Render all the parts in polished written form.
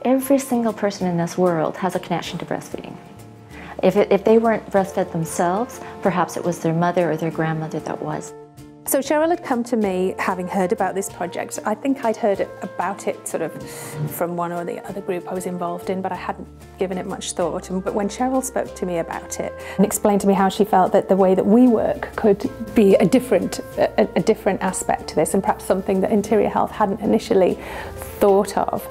every single person in this world has a connection to breastfeeding. If they weren't breastfed themselves, perhaps it was their mother or their grandmother that was. So Cheryl had come to me having heard about this project. I think I'd heard about it sort of from one or the other group I was involved in, but I hadn't given it much thought. But when Cheryl spoke to me about it and explained to me how she felt that the way that we work could be a different aspect to this, and perhaps something that Interior Health hadn't initially thought of,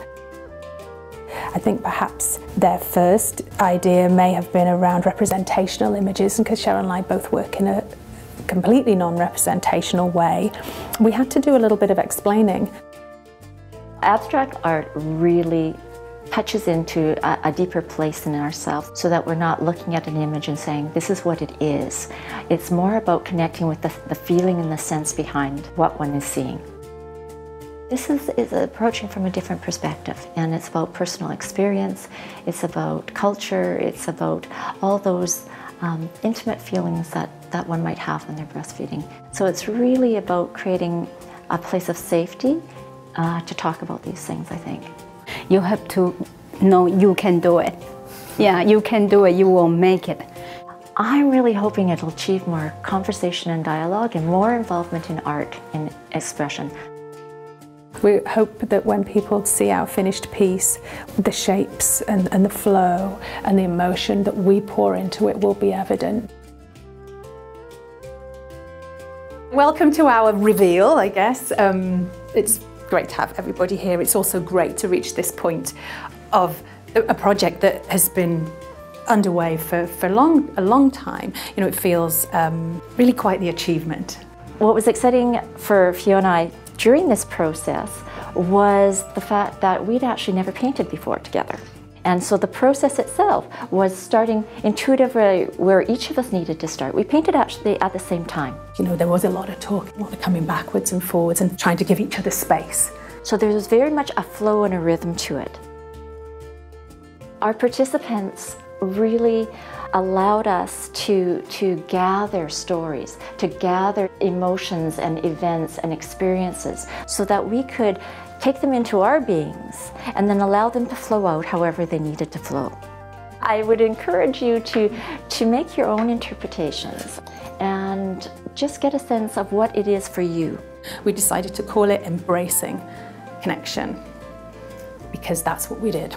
I think perhaps their first idea may have been around representational images, and because Cheryl and I both work in a completely non-representational way, we had to do a little bit of explaining. Abstract art really touches into a deeper place in ourselves, so that we're not looking at an image and saying, this is what it is. It's more about connecting with the feeling and the sense behind what one is seeing. This is approaching from a different perspective, and it's about personal experience, it's about culture, it's about all those intimate feelings that one might have when they're breastfeeding. So it's really about creating a place of safety to talk about these things, I think. You have to know you can do it. Yeah, you can do it, you will make it. I'm really hoping it'll achieve more conversation and dialogue and more involvement in art and expression. We hope that when people see our finished piece, the shapes and the flow and the emotion that we pour into it will be evident. Welcome to our reveal, I guess. It's great to have everybody here. It's also great to reach this point of a project that has been underway for a long time. You know, it feels really quite the achievement. What was exciting for Fiona and I during this process was the fact that we'd actually never painted before together. And so the process itself was starting intuitively where each of us needed to start. We painted actually at the same time. You know, there was a lot of talk, a lot of coming backwards and forwards and trying to give each other space. So there was very much a flow and a rhythm to it. Our participants really allowed us to gather stories, to gather emotions and events and experiences, so that we could take them into our beings and then allow them to flow out however they needed to flow. I would encourage you to make your own interpretations and just get a sense of what it is for you. We decided to call it Embracing Connection, because that's what we did.